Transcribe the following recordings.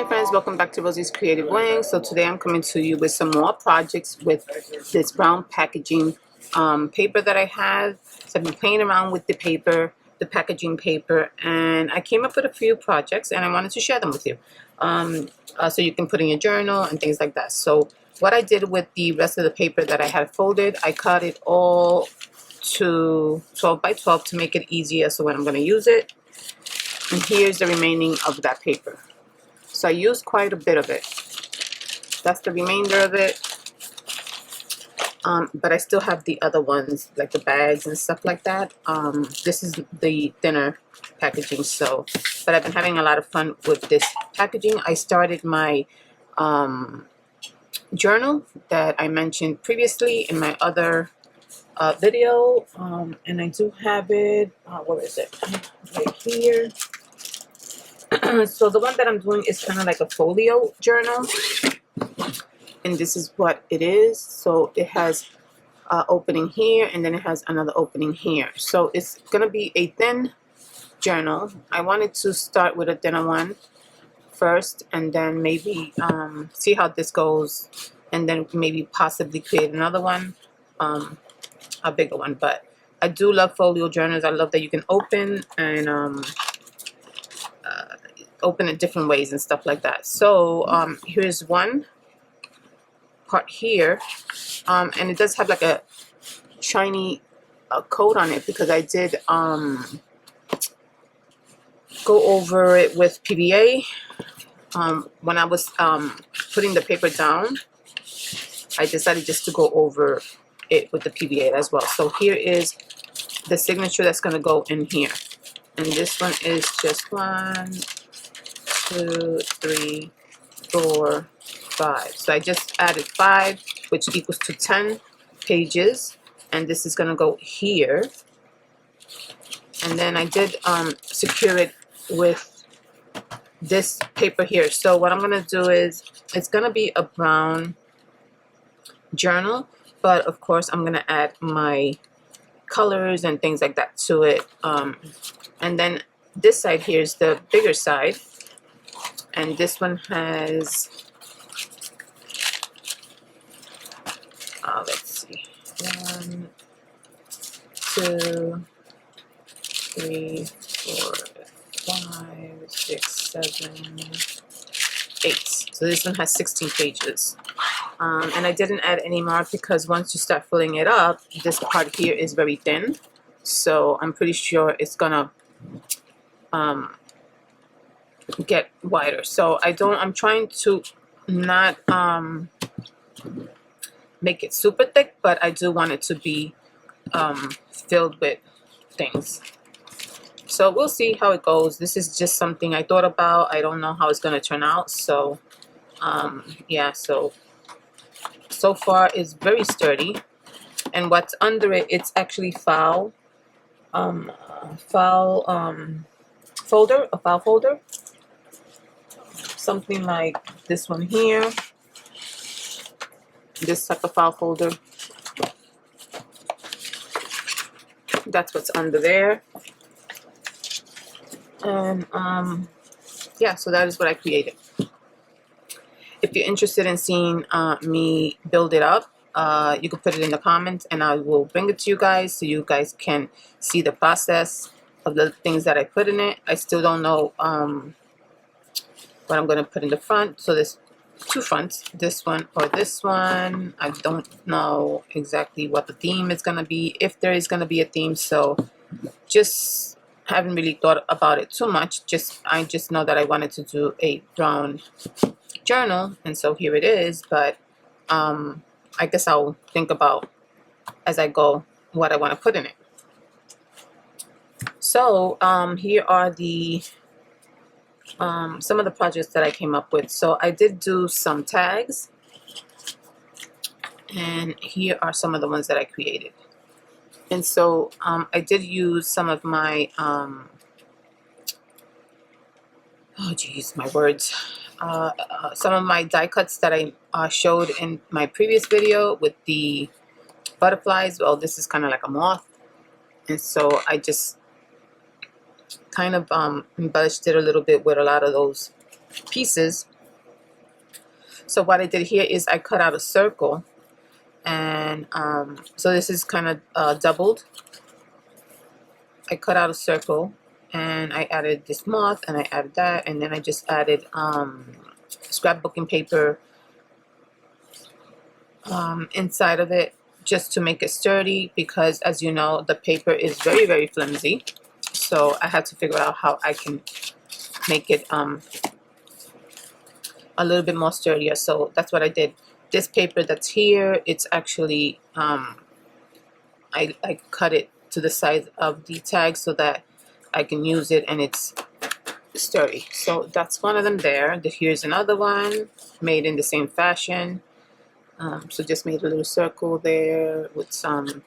Hi friends, welcome back to Rosie's Creative Wings. So today I'm coming to you with some more projects with this brown packaging paper that I have. So I've been playing around with the paper, the packaging paper, and I came up with a few projects and I wanted to share them with you. So you can put in your journal and things like that. So what I did with the rest of the paper that I had folded, I cut it all to 12 by 12 to make it easier so when I'm going to use it. And here's the remaining of that paper. So I used quite a bit of it. That's the remainder of it. But I still have the other ones, like the bags and stuff like that. This is the thinner packaging. So, but I've been having a lot of fun with this packaging. I started my journal that I mentioned previously in my other video. And I do have it, where is it? Right here. So the one that I'm doing is kind of like a folio journal, and this is what it is. So it has an opening here, and then it has another opening here. So it's gonna be a thin journal. I wanted to start with a thinner one first, and then maybe see how this goes, and then maybe possibly create another one, a bigger one. But I do love folio journals. I love that you can open and open it different ways and stuff like that. So here's one part here, and it does have like a shiny coat on it because I did go over it with PVA when I was putting the paper down. I decided just to go over it with the PVA as well. So here is the signature that's going to go in here, and this one is just 1, 2, 3, 4, 5. So I just added 5, which equals to 10 pages, and this is going to go here. And then I did secure it with this paper here. So what I'm going to do is, it's going to be a brown journal, but of course I'm going to add my colors and things like that to it. And then this side here is the bigger side. And this one has, let's see, 1, 2, 3, 4, 5, 6, 7, 8. So this one has 16 pages. And I didn't add any more because once you start filling it up, this part here is very thin. So I'm pretty sure it's gonna get wider. So I'm trying to not make it super thick, but I do want it to be filled with things. So we'll see how it goes. This is just something I thought about. I don't know how it's going to turn out. So yeah, so far it's very sturdy, and what's under it, it's actually a file folder, something like this one here, this type of file folder. That's what's under there. And yeah, so that is what I created. If you're interested in seeing me build it up, you can put it in the comments and I will bring it to you guys so you guys can see the process of the things that I put in it. I still don't know what I'm going to put in the front. So there's 2 fronts, this one or this one. I don't know exactly what the theme is going to be, if there is going to be a theme. So just haven't really thought about it too much. I just know that I wanted to do a brown journal, and so here it is. But I guess I'll think about as I go what I want to put in it. So here are the some of the projects that I came up with. So I did do some tags, and here are some of the ones that I created. And so I did use some of my oh geez, my words, some of my die cuts that I showed in my previous video with the butterflies. Well, this is kind of like a moth, and so I just kind of embellished it a little bit with a lot of those pieces. So what I did here is I cut out a circle, and so this is kind of doubled. I cut out a circle, and I added this moth, and I added that, and then I just added scrapbooking paper inside of it, just to make it sturdy, because as you know, the paper is very, very flimsy. So I had to figure out how I can make it a little bit more sturdier. So that's what I did. This paper that's here, it's actually I cut it to the size of the tag so that I can use it and it's sturdy. So that's one of them there. Here's another one made in the same fashion. So just made a little circle there with some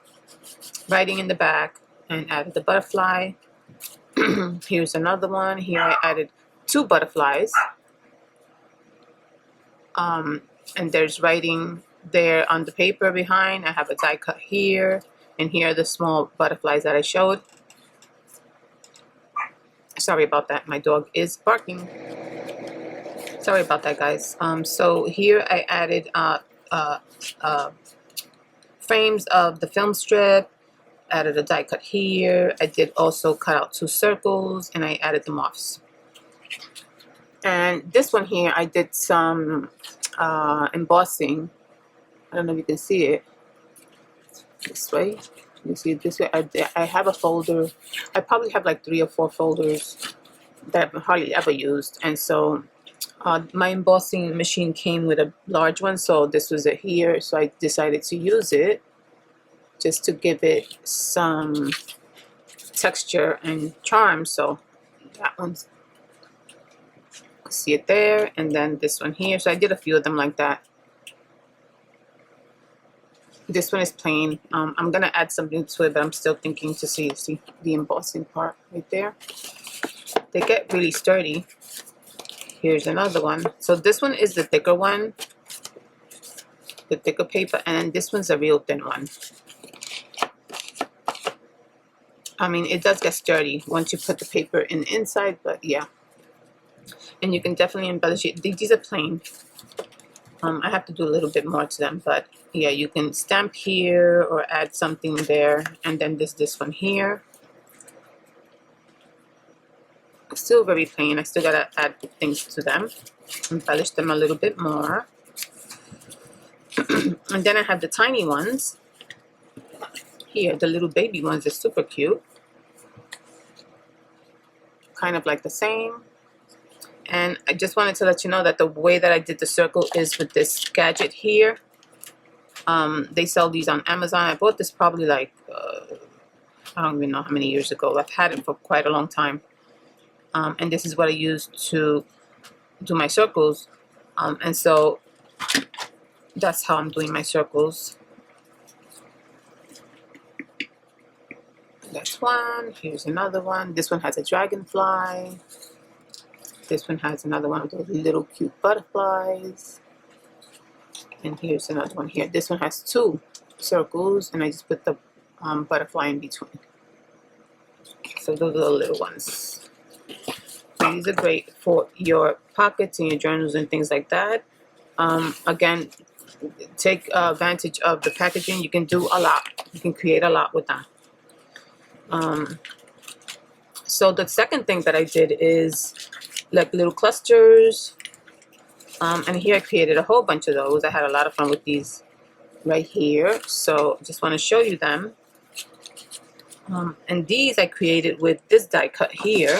writing in the back and added the butterfly. Here's another one. Here I added 2 butterflies. And there's writing there on the paper behind. I have a die cut here, and here are the small butterflies that I showed. Sorry about that, my dog is barking. Sorry about that, guys. So here I added frames of the film strip, added a die cut here. I did also cut out 2 circles, and I added the moths. And this one here, I did some embossing. I don't know if you can see it this way. You see it this way. I have a folder. I probably have like 3 or 4 folders that I've hardly ever used, and so my embossing machine came with a large one, so this was it here. So I decided to use it just to give it some texture and charm. So that one's, see it there, and then this one here. So I did a few of them like that. This one is plain. I'm gonna add something to it, but I'm still thinking to see the embossing part right there. They get really sturdy. Here's another one. So this one is the thicker one, the thicker paper, and this one's a real thin one. I mean, it does get sturdy once you put the paper in the inside, but yeah. And you can definitely embellish it. These are plain. I have to do a little bit more to them, but yeah, you can stamp here or add something there. And then this one here. Still very plain. I still gotta add things to them, embellish them a little bit more. And then I have the tiny ones here. The little baby ones are super cute, kind of like the same. And I just wanted to let you know that the way that I did the circle is with this gadget here. They sell these on Amazon. I bought this probably like I don't even know how many years ago. I've had it for quite a long time. And this is what I use to do my circles. And so that's how I'm doing my circles. That's one. Here's another one. This one has a dragonfly. This one has another one of those little cute butterflies. And here's another one here. This one has 2 circles, and I just put the butterfly in between. So those are the little ones. These are great for your pockets and your journals and things like that. Again, take advantage of the packaging. You can do a lot. You can create a lot with them. So the second thing that I did is like little clusters. And here I created a whole bunch of those. I had a lot of fun with these right here. So just want to show you them. And these I created with this die cut here.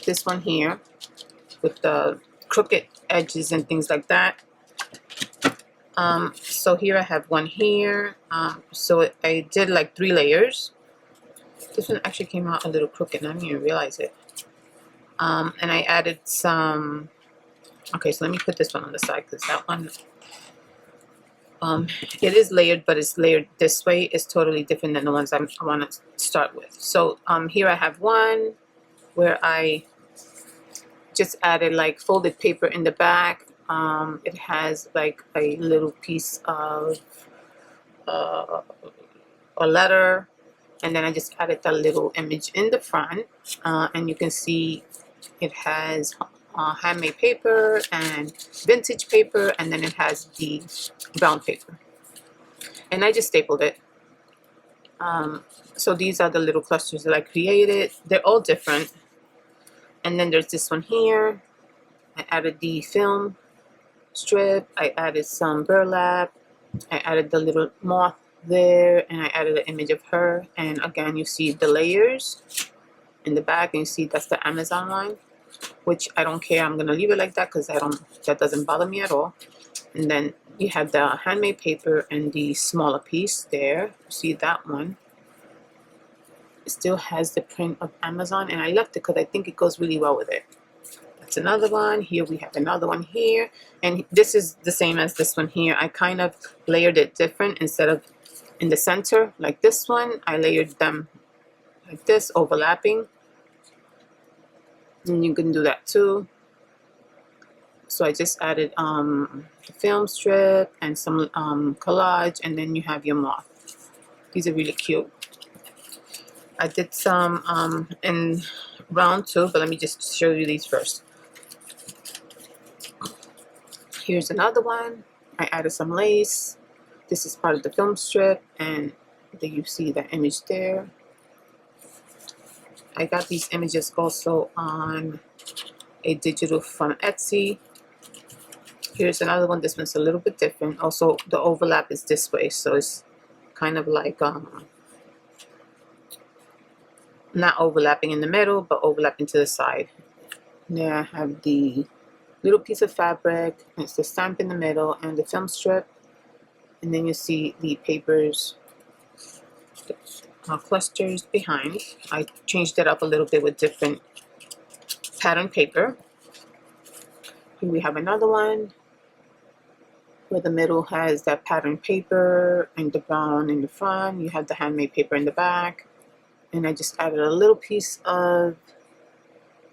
This one here with the crooked edges and things like that. So here I have one here. So I did like 3 layers. This one actually came out a little crooked and I didn't even realize it. And I added some, okay, so let me put this one on the side because that one, it is layered, but it's layered this way. It's totally different than the ones I want to start with. So here I have one where I just added like folded paper in the back. It has like a little piece of a letter, and then I just added that little image in the front, and you can see it has handmade paper and vintage paper, and then it has the brown paper. And I just stapled it. So these are the little clusters that I created. They're all different. And then there's this one here. I added the film strip. I added some burlap. I added the little moth there, and I added an image of her. And again, you see the layers in the back, and you see that's the Amazon line, which I don't care. I'm gonna leave it like that because that doesn't bother me at all. And then you have the handmade paper and the smaller piece there. See that one? It still has the print of Amazon, and I left it because I think it goes really well with it. That's another one. Here we have another one here, and this is the same as this one here. I kind of layered it different. Instead of in the center like this one, I layered them like this, overlapping. And you can do that too. So I just added the film strip and some collage, and then you have your moth. These are really cute. I did some in round too, but let me just show you these first. Here's another one. I added some lace. This is part of the film strip, and then you see that image there. I got these images also on a digital from Etsy. Here's another one. This one's a little bit different. Also, the overlap is this way, so it's kind of like not overlapping in the middle, but overlapping to the side. And there I have the little piece of fabric. It's the stamp in the middle and the film strip. And then you see the papers, clusters behind. I changed it up a little bit with different pattern paper. Here we have another one where the middle has that pattern paper and the brown in the front. You have the handmade paper in the back. And I just added a little piece of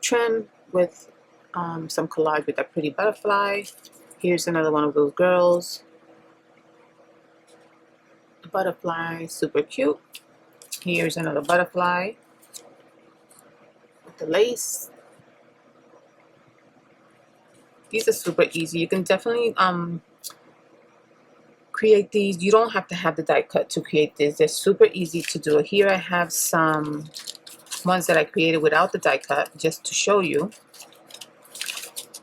trim with some collage with that pretty butterfly. Here's another one of those girls. Butterfly, super cute. Here's another butterfly with the lace. These are super easy. You can definitely create these. You don't have to have the die cut to create this. They're super easy to do. Here I have some ones that I created without the die cut, just to show you.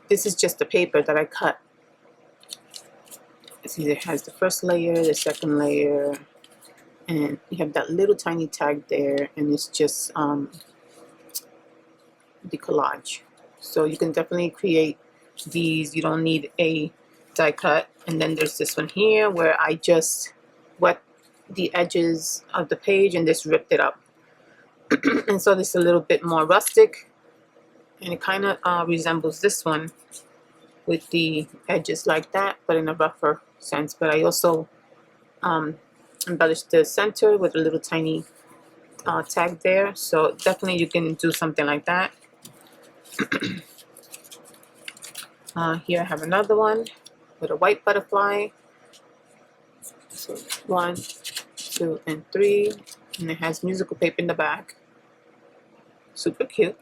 This is just the paper that I cut. See, it has the first layer, the second layer, and you have that little tiny tag there, and it's just the collage. So you can definitely create these. You don't need a die cut. And then there's this one here where I just wet the edges of the page and just ripped it up. And so this is a little bit more rustic, and it kind of resembles this one with the edges like that, but in a rougher sense. But I also embellished the center with a little tiny tag there. So definitely you can do something like that. Here I have another one with a white butterfly. So 1, 2, and 3, and it has musical paper in the back. Super cute.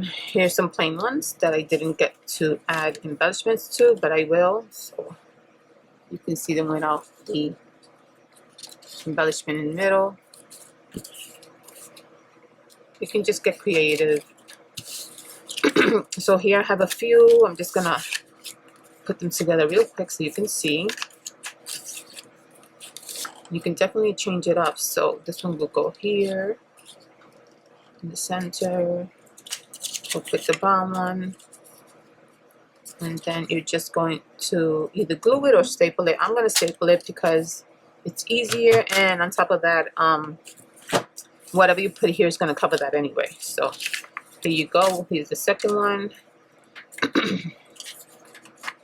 Here's some plain ones that I didn't get to add embellishments to, but I will. So you can see them without the embellishment in the middle. You can just get creative. So here I have a few. I'm just gonna put them together real quick so you can see. You can definitely change it up. So this one will go here in the center. We'll put the brown one, and then you're just going to either glue it or staple it. I'm going to staple it because it's easier, and on top of that, whatever you put here is going to cover that anyway. So here you go. Here's the second one.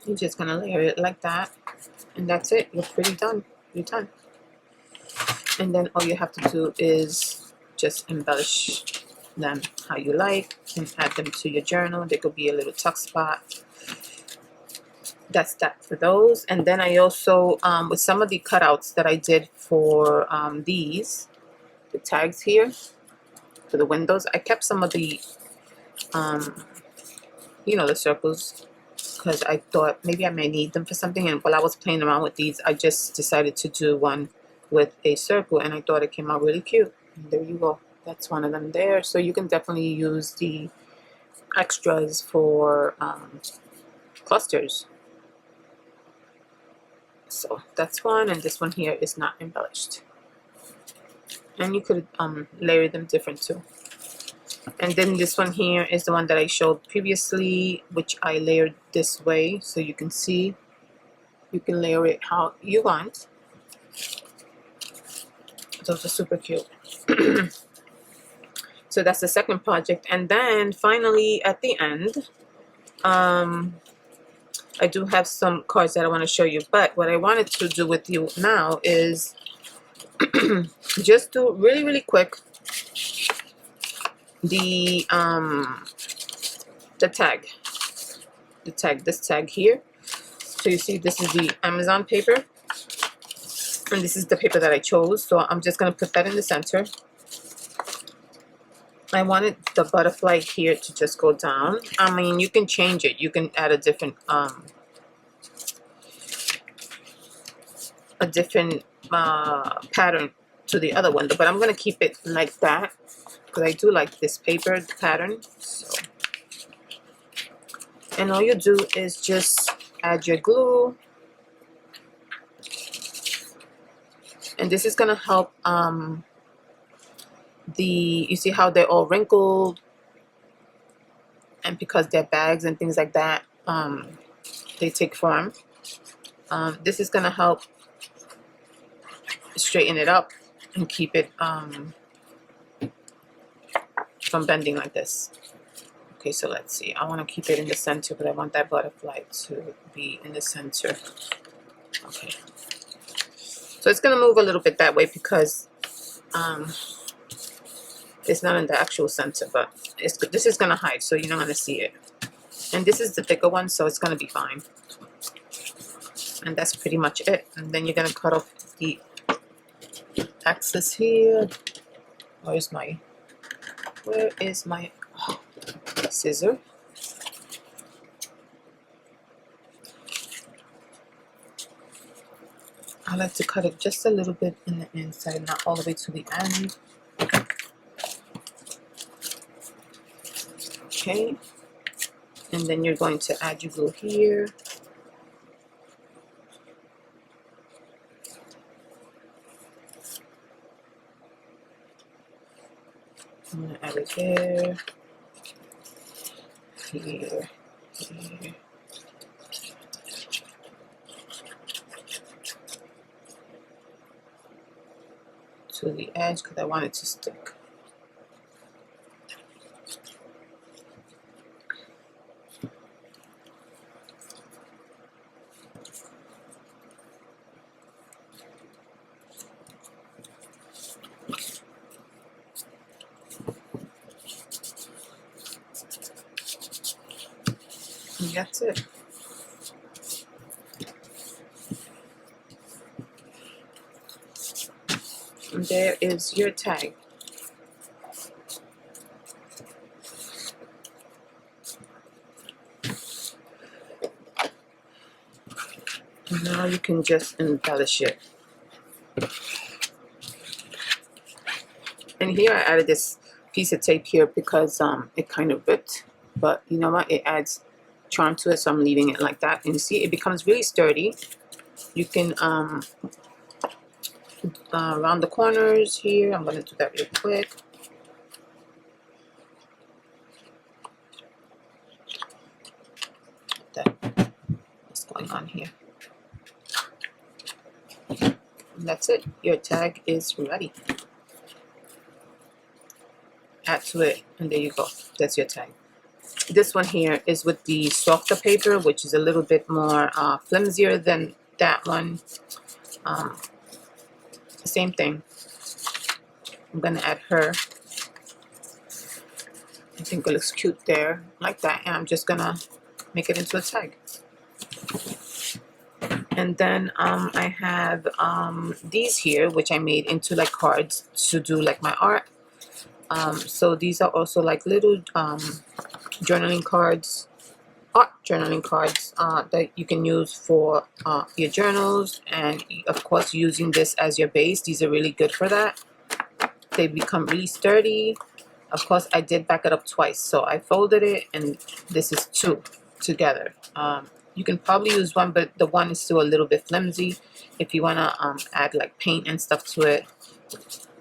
You're just going to layer it like that, and that's it. You're pretty done. You're done. And then all you have to do is just embellish them how you like, and add them to your journal. There could be a little tuck spot. That's that for those. And then I also with some of the cutouts that I did for the tags here for the windows, I kept some of the you know, the circles, because I thought maybe I may need them for something. And while I was playing around with these, I just decided to do one with a circle, and I thought it came out really cute. And there you go. That's one of them there. So you can definitely use the extras for clusters. So that's one, and this one here is not embellished. And you could layer them different too. And then this one here is the one that I showed previously, which I layered this way, so you can see. You can layer it how you want. Those are super cute. So that's the second project. And then finally at the end, I do have some cards that I want to show you, but what I wanted to do with you now is just do really quick the tag, this tag here. So you see this is the Amazon paper, and this is the paper that I chose, so I'm just going to put that in the center. I wanted the butterfly here to just go down. I mean, you can change it. You can add a different pattern to the other one, but I'm going to keep it like that because I do like this paper pattern. So, and all you do is just add your glue, and this is going to help you see how they're all wrinkled, and because they're bags and things like that, they take form. This is going to help straighten it up and keep it from bending like this. Okay, so let's see. I want to keep it in the center, but I want that butterfly to be in the center. Okay. So it's going to move a little bit that way because it's not in the actual center, but this is going to hide, so you're not going to see it. And this is the thicker one, so it's going to be fine. And that's pretty much it. And then you're going to cut off the excess here. Where is my scissor? I like to cut it just a little bit in the inside, not all the way to the end. Okay, and then you're going to add your glue here. I'm going to add it there, here, here. To the edge because I want it to stick. And that's it. And there is your tag. And now you can just embellish it. And here I added this piece of tape here because it kind of ripped, but you know what, it adds charm to it, so I'm leaving it like that. And you see it becomes really sturdy. You can around the corners here, I'm going to do that real quick. What's going on here? And that's it. Your tag is ready. Add to it, and there you go. That's your tag. This one here is with the softer paper, which is a little bit more flimsier than that one. Same thing. I'm gonna add her. I think it looks cute there, like that, and I'm just gonna make it into a tag. And then I have these here, which I made into like cards to do like my art. So these are also like little journaling cards, art journaling cards that you can use for your journals, and of course using this as your base. These are really good for that. They become really sturdy. Of course, I did back it up twice, so I folded it, and this is two together. You can probably use one, but the one is still a little bit flimsy if you want to add like paint and stuff to it.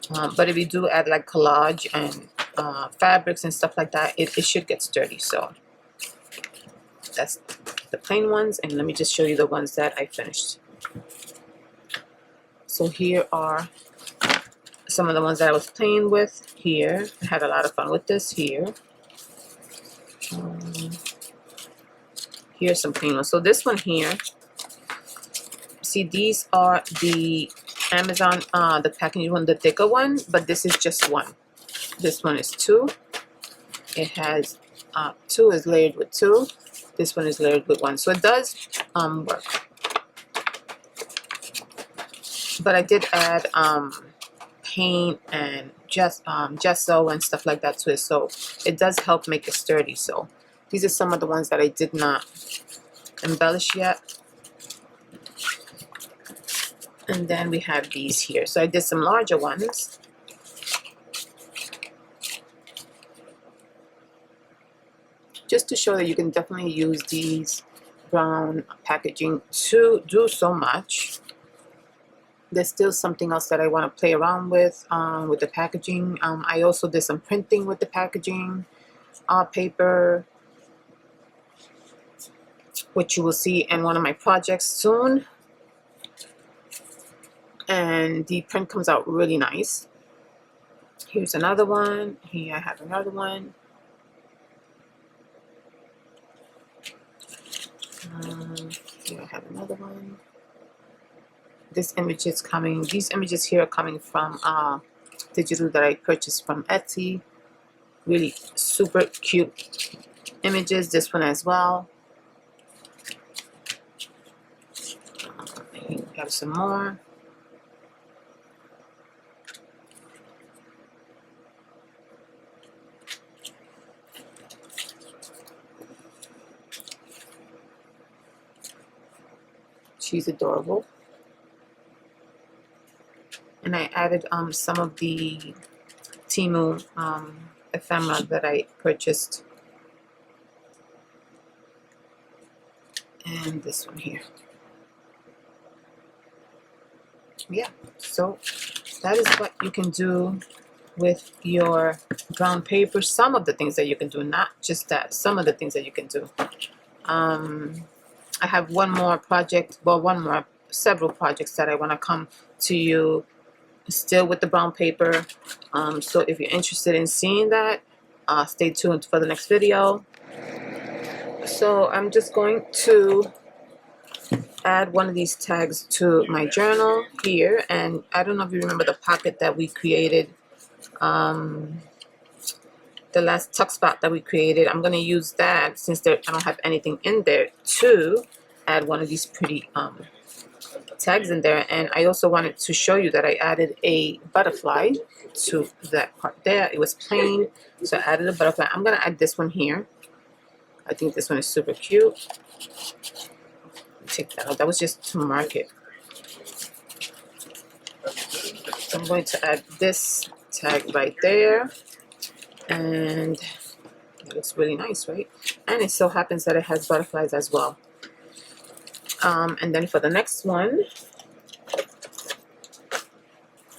But if you do add like collage and fabrics and stuff like that, it should get sturdy. So that's the plain ones, and let me just show you the ones that I finished. So here are some of the ones that I was playing with here. I had a lot of fun with this here. Here's some plain ones. So this one here, see, these are the Amazon, the packaging one, the thicker one, but this is just one. This one is two. It has two is layered with two. This one is layered with one. So it does work. But I did add paint and just gesso and stuff like that to it, so it does help make it sturdy. So these are some of the ones that I did not embellish yet. And then we have these here. So I did some larger ones. Just to show that you can definitely use these brown packaging to do so much. There's still something else that I want to play around with the packaging. I also did some printing with the packaging, paper, which you will see in one of my projects soon. And the print comes out really nice. Here's another one. Here I have another one. Here I have another one. This image is coming, these images here are coming from digital that I purchased from Etsy. Really super cute images. This one as well. Here we have some more. She's adorable. And I added some of the Temu ephemera that I purchased. And this one here. Yeah, so that is what you can do with your brown paper. Some of the things that you can do, not just that, some of the things that you can do. I have one more project, well, several projects that I want to come to you still with the brown paper. So if you're interested in seeing that, stay tuned for the next video. So I'm just going to add one of these tags to my journal here, and I don't know if you remember the pocket that we created, the last tuck spot that we created. I'm going to use that, since I don't have anything in there, to add one of these pretty tags in there. And I also wanted to show you that I added a butterfly to that part there. It was plain, so I added a butterfly. I'm going to add this one here. I think this one is super cute. Take that out. That was just to mark it. So I'm going to add this tag right there, and it looks really nice, right? And it so happens that it has butterflies as well. And then for the next one,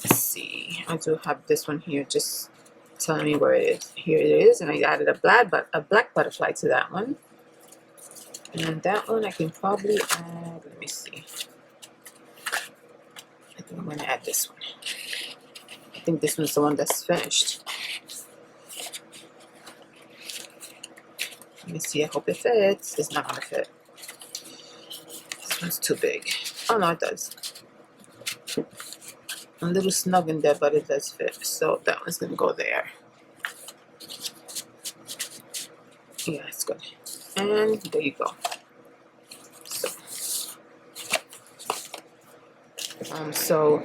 let's see, I do have this one here just telling me where it is. Here it is, and I added a black butterfly to that one. And that one I can probably add, let me see. I think I'm going to add this one. I think this one's the one that's finished. Let me see, I hope it fits. It's not going to fit. This one's too big. Oh no, it does. A little snug in there, but it does fit. So that one's going to go there. Yeah, it's good. And there you go. So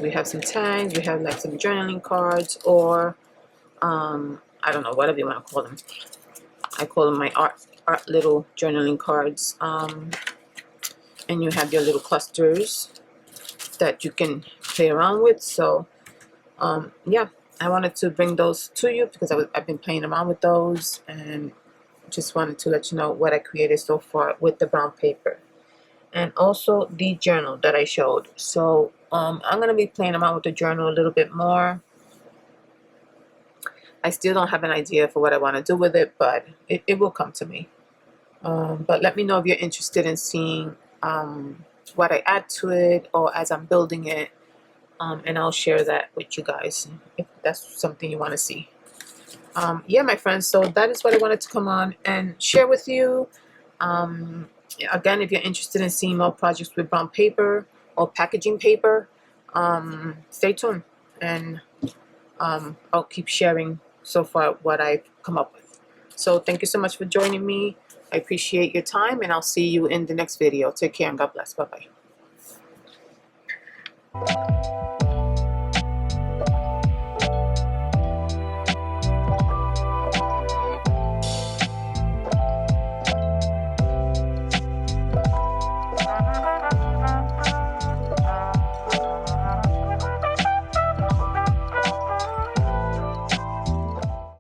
we have some tags, we have like some journaling cards, or I don't know, whatever you want to call them. I call them my art little journaling cards. And you have your little clusters that you can play around with. So yeah, I wanted to bring those to you because I've been playing around with those, and just wanted to let you know what I created so far with the brown paper. And also the journal that I showed. So I'm going to be playing around with the journal a little bit more. I still don't have an idea for what I want to do with it, but it will come to me. But let me know if you're interested in seeing what I add to it, or as I'm building it, and I'll share that with you guys if that's something you want to see. Yeah, my friends, so that is what I wanted to come on and share with you. Again, if you're interested in seeing more projects with brown paper or packaging paper, stay tuned, and I'll keep sharing so far what I've come up with. So thank you so much for joining me. I appreciate your time, and I'll see you in the next video. Take care and God bless. Bye-bye.